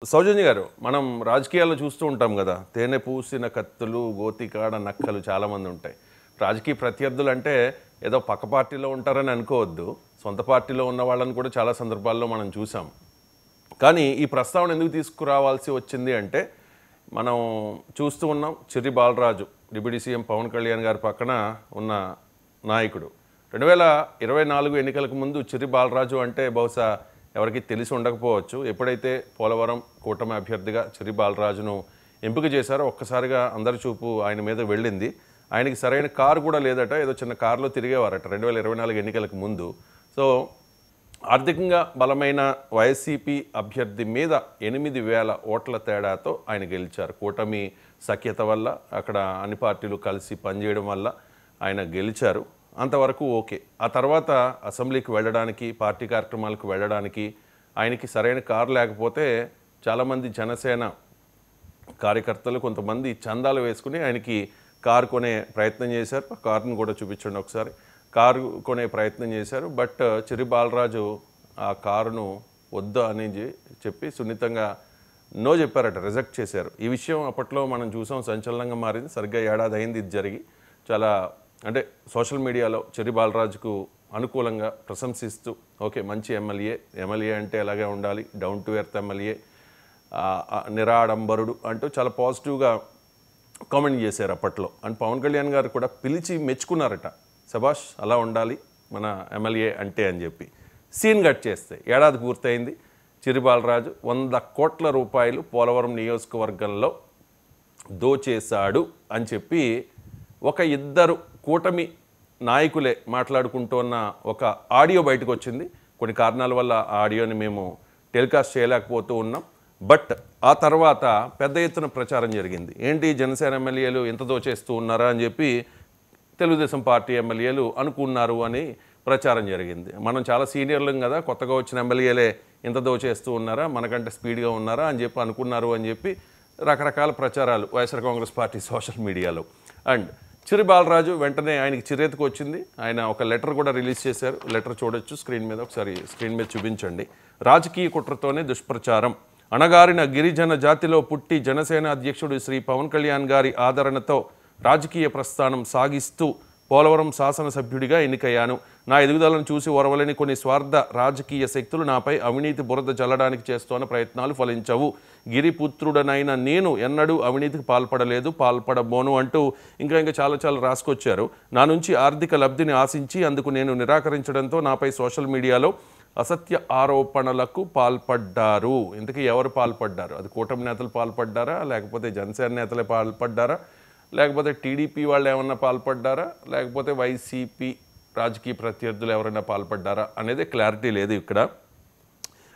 సౌజన్య గారు, మనం రాజకీయాల్లో చూస్తూ ఉంటాం కదా, తేనె పూసిన కత్తులు, గోతికాడ నక్కలు చాలామంది ఉంటాయి. రాజకీయ ప్రత్యర్థులు అంటే ఏదో పక్క పార్టీలో ఉంటారని అనుకోవద్దు. సొంత పార్టీలో ఉన్న వాళ్ళని కూడా చాలా సందర్భాల్లో మనం చూసాం. కానీ ఈ ప్రస్తావన ఎందుకు తీసుకురావాల్సి వచ్చింది అంటే, మనం చూస్తూ ఉన్నాం చిర్రి బాలరాజు డిప్యూటీ సీఎం పవన్ కళ్యాణ్ గారి పక్కన ఉన్న నాయకుడు. 2024 ఎన్నికలకు ముందు చిర్రి బాలరాజు అంటే బహుశా ఎవరికి తెలిసి ఉండకపోవచ్చు. ఎప్పుడైతే పోలవరం కూటమి అభ్యర్థిగా చిర్రి బాలరాజును ఎంపిక చేశారో ఒక్కసారిగా అందరి చూపు ఆయన మీద వెళ్ళింది. ఆయనకి సరైన కారు కూడా లేదట, ఏదో చిన్న కారులో తిరిగేవారట 2024 ఎన్నికలకు ముందు. సో ఆర్థికంగా బలమైన వైసీపీ అభ్యర్థి మీద 8,000 ఓట్ల తేడాతో ఆయన గెలిచారు. కూటమి సఖ్యత వల్ల, అక్కడ అన్ని పార్టీలు కలిసి పనిచేయడం వల్ల ఆయన గెలిచారు. అంతవరకు ఓకే. ఆ తర్వాత అసెంబ్లీకి వెళ్ళడానికి, పార్టీ కార్యక్రమాలకు వెళ్ళడానికి ఆయనకి సరైన కారు లేకపోతే చాలామంది జనసేన కార్యకర్తలు కొంతమంది చందాలు వేసుకుని ఆయనకి కారు కొనే ప్రయత్నం చేశారు. ఆ కారును కూడా చూపించండి ఒకసారి. కారు కొనే ప్రయత్నం చేశారు. బట్ చిర్రి బాలరాజు ఆ కారును వద్దు అని చెప్పి సున్నితంగా నో చెప్పారట, రిజెక్ట్ చేశారు. ఈ విషయం అప్పట్లో మనం చూసాం, సంచలనంగా మారింది. సరిగ్గా ఏడాది అయింది ఇది జరిగి. చాలా అంటే సోషల్ మీడియాలో చిర్రి బాలరాజుకు అనుకూలంగా ప్రశంసిస్తూ, ఓకే మంచి ఎమ్మెల్యే అంటే ఎలాగే ఉండాలి, డౌన్ టు ఎర్త్ ఎమ్మెల్యే, నిరాడంబరుడు అంటూ చాలా పాజిటివ్గా కామెంట్ చేశారు అప్పట్లో. అండ్ పవన్ కళ్యాణ్ గారు కూడా పిలిచి మెచ్చుకున్నారట, శభాష్ అలా ఉండాలి మన ఎమ్మెల్యే అంటే అని చెప్పి. సీన్ కట్ చేస్తే ఏడాది పూర్తయింది. చిర్రి బాలరాజు 100 కోట్ల రూపాయలు పోలవరం నియోజకవర్గంలో దోచేశాడు అని చెప్పి ఒక ఇద్దరు కూటమి నాయకులే మాట్లాడుకుంటున్న ఒక ఆడియో బయటకు వచ్చింది. కొన్ని కారణాల వల్ల ఆ ఆడియోని మేము టెలికాస్ట్ చేయలేకపోతూ ఉన్నాం. బట్ ఆ తర్వాత పెద్ద ఎత్తున ప్రచారం జరిగింది. ఏంటి జనసేన ఎమ్మెల్యేలు ఎంత దోచేస్తూ ఉన్నారా అని చెప్పి తెలుగుదేశం పార్టీ ఎమ్మెల్యేలు అనుకున్నారు అని ప్రచారం జరిగింది. మనం చాలా సీనియర్లం కదా, కొత్తగా వచ్చిన ఎమ్మెల్యేలే ఎంత దోచేస్తూ ఉన్నారా, మనకంటే స్పీడ్గా ఉన్నారా అని చెప్పి అనుకున్నారు అని చెప్పి రకరకాల ప్రచారాలు వైఎస్ఆర్ కాంగ్రెస్ పార్టీ సోషల్ మీడియాలో. అండ్ చిర్రి బాలరాజు వెంటనే ఆయనకి చిరెత్తుకు వచ్చింది. ఆయన ఒక లెటర్ కూడా రిలీజ్ చేశారు. లెటర్ చూడొచ్చు స్క్రీన్ మీద, ఒకసారి స్క్రీన్ మీద చూపించండి. రాజకీయ కుట్రతోనే దుష్ప్రచారం. అణగారిన గిరిజన జాతిలో పుట్టి జనసేన అధ్యక్షుడు శ్రీ పవన్ కళ్యాణ్ గారి ఆదరణతో రాజకీయ ప్రస్థానం సాగిస్తూ పోలవరం శాసనసభ్యుడిగా ఎన్నికయ్యాను. నా ఎదుగుదలను చూసి ఓర్వలేని కొన్ని స్వార్థ రాజకీయ శక్తులు నాపై అవినీతి బురద చల్లడానికి చేస్తున్న ప్రయత్నాలు ఫలించవు. గిరిపుత్రుడనైన నేను ఎన్నడూ అవినీతికి పాల్పడలేదు, పాల్పడబోను అంటూ ఇంకా చాలా రాసుకొచ్చారు. నా నుంచి ఆర్థిక లబ్ధిని ఆశించి అందుకు నేను నిరాకరించడంతో నాపై సోషల్ మీడియాలో అసత్య ఆరోపణలకు పాల్పడ్డారు. ఇంతకీ ఎవరు పాల్పడ్డారు? అది కూటమి నేతలు పాల్పడ్డారా, లేకపోతే జనసేన నేతలే పాల్పడ్డారా, లేకపోతే టీడీపీ వాళ్ళు ఏమన్నా పాల్పడ్డారా, లేకపోతే వైసీపీ రాజకీయ ప్రత్యర్థులు ఎవరైనా పాల్పడ్డారా అనేది క్లారిటీ లేదు ఇక్కడ.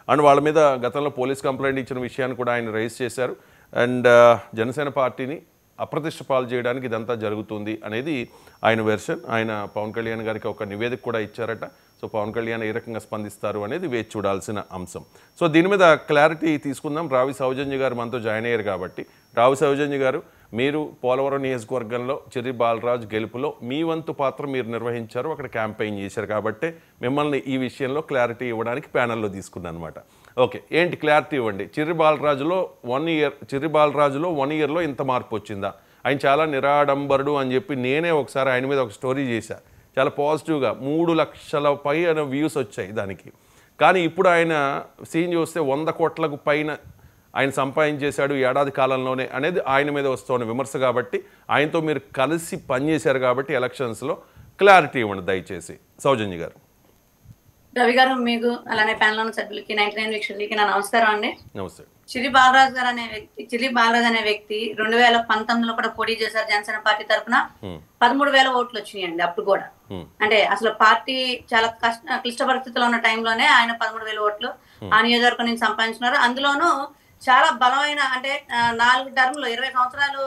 అండ్ వాళ్ళ మీద గతంలో పోలీస్ కంప్లైంట్ ఇచ్చిన విషయాన్ని కూడా ఆయన రైజ్ చేశారు. అండ్ జనసేన పార్టీని అప్రతిష్ట పాలు చేయడానికి ఇదంతా జరుగుతుంది అనేది ఆయన వెర్షన్. ఆయన పవన్ కళ్యాణ్ గారికి ఒక నివేదిక కూడా ఇచ్చారట. సో పవన్ కళ్యాణ్ ఏ రకంగా స్పందిస్తారు అనేది వేచి చూడాల్సిన అంశం. సో దీని మీద క్లారిటీ తీసుకుందాం. రావి సౌజన్య గారు మనతో జాయిన్ అయ్యారు కాబట్టి, రావి సౌజన్య గారు, మీరు పోలవరం నియోజకవర్గంలో చిర్రి బాలరాజు గెలుపులో మీ వంతు పాత్ర మీరు నిర్వహించారు, అక్కడ క్యాంపెయిన్ చేశారు కాబట్టి మిమ్మల్ని ఈ విషయంలో క్లారిటీ ఇవ్వడానికి ప్యానెల్లో తీసుకున్నాను అనమాట. ఓకే, ఏంటి క్లారిటీ ఇవ్వండి. చిర్రి బాలరాజులో 1 ఇయర్లో ఇంత మార్పు వచ్చిందా? ఆయన చాలా నిరాడంబరుడు అని చెప్పి నేనే ఒకసారి ఆయన మీద ఒక స్టోరీ చేశాను, చాలా పాజిటివ్గా 3 లక్షల పైన వ్యూస్ వచ్చాయి దానికి. కానీ ఇప్పుడు ఆయన సీన్ చూస్తే 100 కోట్లకు పైన ఆయన సంపాదించేశాడు ఏడాది కాలంలోనే అనేది ఆయన మీద వస్తున్న విమర్శ. కాబట్టి ఆయనతో మీరు కలిసి పనిచేశారు కాబట్టి ఎలక్షన్స్లో క్లారిటీ ఇవ్వండి దయచేసి సౌజన్య గారు. రవి గారు, మీకు అలానే ప్యానల్ ఉన్న సభ్యులకి 99 వీక్షకులకి నా నమస్కారం అండి. నమస్తే. చిర్రి బాలరాజు అనే వ్యక్తి 2019లో కూడా పోటీ చేశారు జనసేన పార్టీ తరఫున. 13,000 ఓట్లు వచ్చినాయండి అప్పుడు కూడా. అంటే అసలు పార్టీ చాలా క్లిష్ట పరిస్థితుల్లో ఉన్న టైంలోనే ఆయన 13,000 ఓట్లు ఆ నియోజకవర్గం నుంచి సంపాదించున్నారు. అందులోనూ చాలా బలమైన, అంటే 4 టర్ములు 20 సంవత్సరాలు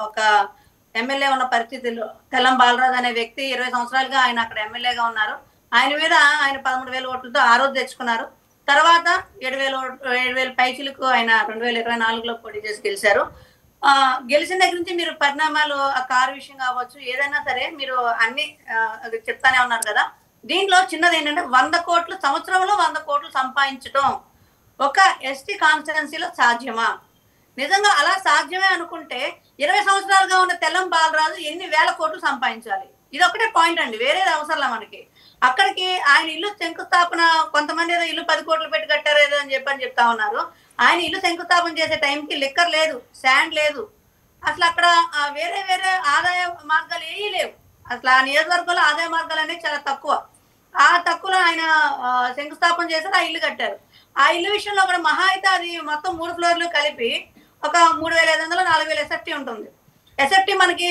ఒక ఎమ్మెల్యే ఉన్న పరిస్థితుల్లో తెల్లం బాలరాజు అనే వ్యక్తి 20 సంవత్సరాలుగా ఆయన అక్కడ ఎమ్మెల్యేగా ఉన్నారు. ఆయన మీద ఆయన 13,000 ఓట్లతో ఆ రోజు తెచ్చుకున్నారు. తర్వాత 7,000 పైచిలకు ఆయన 2024లో పోటీ చేసి గెలిచారు. గెలిచిన దగ్గర నుంచి మీరు పరిణామాలు, ఆ కారు విషయం కావచ్చు, ఏదైనా సరే మీరు అన్ని చెప్తానే ఉన్నారు కదా. దీంట్లో చిన్నది ఏంటంటే 100 కోట్లు సంవత్సరంలో 100 కోట్లు సంపాదించడం ఒక ఎస్టీ కాన్స్టిట్యున్సీలో సాధ్యమా? నిజంగా అలా సాధ్యమే అనుకుంటే 20 సంవత్సరాలుగా ఉన్న తెల్లం బాలరాజు ఎన్ని వేల కోట్లు సంపాదించాలి? ఇది ఒకటే పాయింట్ అండి, వేరేది అవసరంలా మనకి. అక్కడికి ఆయన ఇల్లు శంకుస్థాపన, కొంతమంది ఏదో ఇల్లు 10 కోట్లు పెట్టి కట్టారు ఏదో అని చెప్తా ఉన్నారు. ఆయన ఇల్లు శంకుస్థాపన చేసే టైంకి లిక్కర్ లేదు, శాండ్ లేదు, అసలు అక్కడ వేరే వేరే ఆదాయ మార్గాలు ఏమీ లేవు. అసలు ఆ నియోజకవర్గంలో ఆదాయ మార్గాలు అనేవి చాలా తక్కువ. ఆ తక్కువలో ఆయన శంకుస్థాపన చేశారు, ఆ ఇల్లు కట్టారు. ఆ ఇల్లు విషయంలో కూడా మహా అయితే అది మొత్తం 3 ఫ్లోర్లు కలిపి ఒక 3,500 4,000 ఎస్ఎఫ్టీ ఉంటుంది. ఎస్ఎఫ్టీ మనకి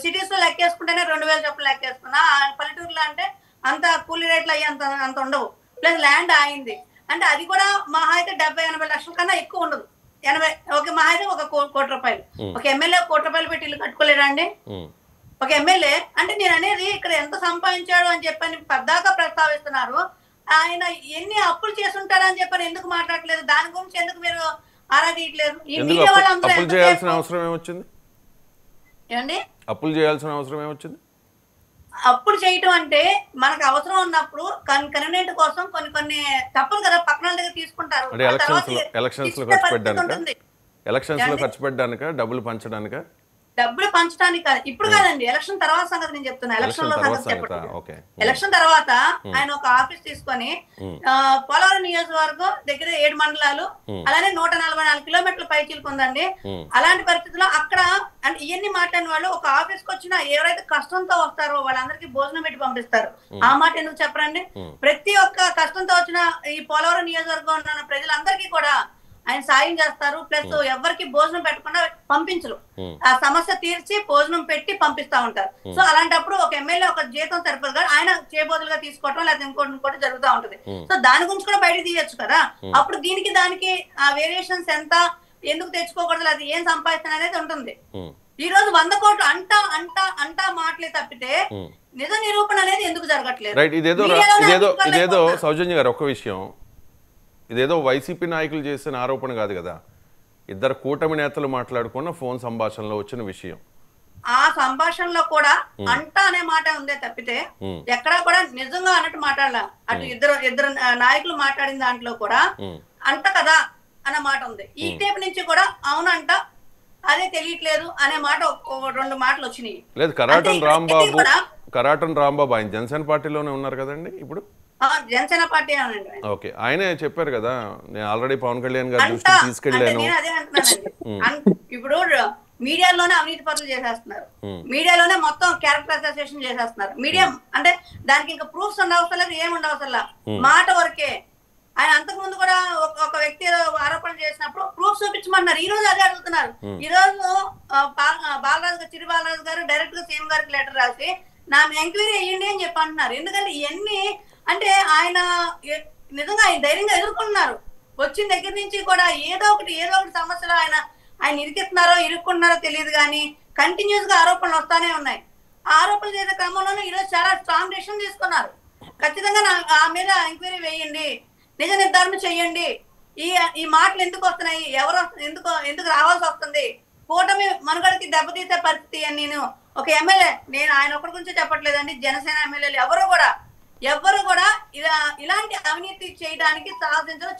సిటీస్ లో లెక్కేసుకుంటేనే 2,000 చొప్పులు లెక్కేసుకున్నా, పల్లెటూరులో అంటే అంత కూలీ రేట్లు అయ్యి అంత ఉండవు. ప్లస్ ల్యాండ్ ఆయింది అంటే అది కూడా మహా అయితే 70-80 లక్షల కన్నా ఎక్కువ ఉండదు. 80 ఒక మహా అయితే ఒక 1 కోటి రూపాయలు. ఒక ఎమ్మెల్యే 1 కోటి రూపాయలు పెట్టి ఇల్లు కట్టుకోలేడా అండి? ఒక ఎమ్మెల్యే అంటే నేను అనేది ఇక్కడ ఎంత సంపాదించాడు అని చెప్పని పద్దాకా ప్రస్తావిస్తున్నారు. ఆయన ఎన్ని అప్పులు చేస్తుంటారని చెప్పని ఎందుకు మాట్లాడలేదు? దాని గురించి ఎందుకు మీరు ఆరా తీయట్లేదు? ఈ మీడియా వాళ్ళందరూ అప్పులు చేయాల్సిన అవసరం ఏమొచ్చింది? ఏమండి, అప్పులు చేయాల్సిన అవసరం ఏమొచ్చింది? అప్పులు చేయటం అంటే మనకు అవసరం ఉన్నప్పుడు కన్వీనియంట్ కోసం కొన్ని తప్పదు కదా, పక్కన దగ్గర తీసుకుంటారు. అంటే ఎలక్షన్స్ లో ఖర్చు పెట్టడానిక, డబ్బులు పంచడానిక? డబ్బులు పంచడానికి కాదు, ఇప్పుడు కాదండి, ఎలక్షన్ తర్వాత సంగతి నేను చెప్తున్నా. ఎలక్షన్ లో సంగతి చెప్పండి. ఎలక్షన్ తర్వాత ఆయన ఒక ఆఫీస్ తీసుకొని పోలవరం నియోజకవర్గం దగ్గర 7 మండలాలు, అలానే 144 కిలోమీటర్ల పైచీలుకుందండి. అలాంటి పరిస్థితుల్లో అక్కడ అంటే ఇవన్నీ మాట్లాడిన వాళ్ళు ఒక ఆఫీస్ కి వచ్చినా ఎవరైతే కష్టంతో వస్తారో వాళ్ళందరికీ భోజనం పెట్టి పంపిస్తారు. ఆ మాట ఎందుకు చెప్పరండి? ప్రతి ఒక్క కష్టంతో వచ్చిన ఈ పోలవరం నియోజకవర్గం ఉన్న ప్రజలందరికీ కూడా ఆయన సాయం చేస్తారు. ప్లస్ ఎవరికి భోజనం పెట్టకుండా పంపించరు, ఆ సమస్య తీర్చి భోజనం పెట్టి పంపిస్తా ఉంటారు. సో అలాంటప్పుడు ఒక ఎమ్మెల్యే ఒక జీతం సరిపోదు, ఆయన చేబోదులుగా తీసుకోవటం లేదా ఇంకోటి జరుగుతూ ఉంటది. సో దాని గురించి కూడా బయట తీయచ్చు కదా. అప్పుడు దానికి ఆ వేరియేషన్స్ ఎంత, ఎందుకు తెచ్చుకోకూడదు, అది ఏం సంపాదిస్తాను అనేది ఉంటుంది. ఈ రోజు 100 కోట్లు అంటా మాటలే తప్పితే నిజ నిరూపణ అనేది ఎందుకు జరగట్లేదు? ఇదేదో సౌజన్య గారు ఒక విషయం, ఇదేదో వైసీపీ నాయకులు చేసిన ఆరోపణ కాదు కదా, ఇద్దరు కూటమి నేతలు మాట్లాడుకున్న ఫోన్ సంభాషణలో వచ్చిన విషయం. ఆ సంభాషణలో కూడా అంట అనే మాట ఉందే తప్పితే ఎక్కడా కూడా నిజంగా అన్నట్టు మాట్లాడాల. అటు ఇద్దరు నాయకులు మాట్లాడిన దాంట్లో కూడా అంట కదా అనే మాట ఉంది. ఈ టైప్ నుంచి కూడా అవునంట అదే తెలియట్లేదు అనే మాట 2 మాటలు వచ్చినాయి. లేదు, కరాటన్ రాంబాబు ఆయన జనసేన పార్టీలోనే ఉన్నారు కదండి ఇప్పుడు. జనసేన పార్టీ అవునండి. ఓకే, ఆయనే చెప్పారు కదా, నేను ఆల్రెడీ పవన్ కళ్యాణ్ గారి దృష్టికి తీసుకెళ్లాను. అదే అంటున్నానండి. ఇప్పుడు మీడియాలోనే అవినీతి పనులు చేసేస్తున్నారు, మీడియాలోనే మొత్తం క్యారెక్టర్ అసోసియేషన్ చేసేస్తున్నారు. మీడియా అంటే దానికి ఇంకా ప్రూఫ్స్ ఉండవసరం లేదు, ఏమి ఉండవసరం, మాట వరకే. ఆయన అంతకు ముందు కూడా ఒక వ్యక్తి ఆరోపణ చేసినప్పుడు ప్రూఫ్ చూపించమన్నారు. ఈ రోజు అదే అడుగుతున్నారు. ఈ రోజు చిరు బాలరాజు గారు డైరెక్ట్ గా సీఎం గారికి లెటర్ రాసి నా ఎంక్వైరీ అయ్యండి అని చెప్పి అంటున్నారు. ఎందుకంటే ఇవన్నీ అంటే ఆయన నిజంగా ఆయన ధైర్యంగా ఎదుర్కొన్నారు. వచ్చిన దగ్గర నుంచి కూడా ఏదో ఒకటి సమస్యలో ఆయన ఇరుక్కుంటున్నారో తెలియదు కానీ కంటిన్యూస్ గా ఆరోపణలు వస్తానే ఉన్నాయి. ఆ ఆరోపణలు చేసే క్రమంలోనే ఈరోజు చాలా స్ట్రాంగ్ డెసిషన్ తీసుకున్నారు. ఖచ్చితంగా ఆ మీద ఎంక్వైరీ వేయండి, నిజ నిర్ధారణ చెయ్యండి. ఈ మాటలు ఎందుకు వస్తున్నాయి, ఎందుకు రావాల్సి వస్తుంది, కూటమి మనుగడకి దెబ్బతీసే పరిస్థితి అని నేను ఒక ఎమ్మెల్యే, నేను ఆయన ఒక్కడి గురించి చెప్పట్లేదండి, జనసేన ఎమ్మెల్యేలు ఎవరు కూడా ఇలాంటి అవినీతి చేయడానికి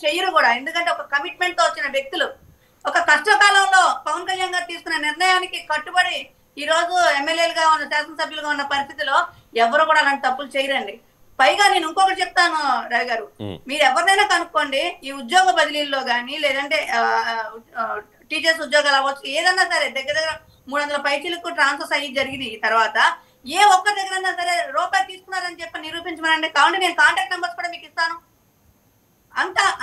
చెయ్యరు కూడా. ఎందుకంటే ఒక కమిట్మెంట్ తో వచ్చిన వ్యక్తులు ఒక కష్టకాలంలో పవన్ కళ్యాణ్ గారు తీసుకున్న నిర్ణయానికి కట్టుబడి ఈ రోజు ఎమ్మెల్యేలుగా ఉన్న శాసనసభ్యులుగా ఉన్న పరిస్థితిలో ఎవరు కూడా అలాంటి తప్పులు చేయరండి. పైగా నేను ఇంకొకటి చెప్తాను రవి గారు, మీరు ఎవరినైనా కనుక్కోండి, ఈ ఉద్యోగ బదిలీల్లో గానీ లేదంటే టీచర్స్ ఉద్యోగాలు అవ్వచ్చు, ఏదన్నా సరే దగ్గర 300 పైచీలకు ట్రాన్స్ఫర్స్ అయ్యి జరిగినాయి. తర్వాత ఏ ఒక్క దగ్గర సరే రూపాయి తీసుకున్నారని చెప్పి నిరూపించమనండి, కావాలంటే నేను కాంటాక్ట్ నెంబర్స్ కూడా మీకు ఇస్తాను.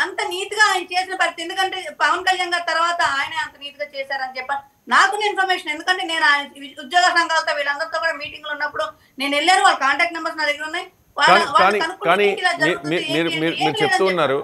అంత నీట్ గా ఆయన చేసిన పరిస్థితి. ఎందుకంటే పవన్ కళ్యాణ్ గారి తర్వాత ఆయనే అంత నీట్ గా చేశారని చెప్పి నాకున్న ఇన్ఫర్మేషన్. ఎందుకంటే నేను ఆయన ఉద్యోగ సంఘాలతో వీళ్ళందరితో కూడా మీటింగ్ లో ఉన్నప్పుడు నేను వెళ్ళాను, వాళ్ళ కాంటాక్ట్ నెంబర్స్ నా దగ్గర ఉన్నాయి. కానీ మీరు చెప్తూ ఉన్నారు,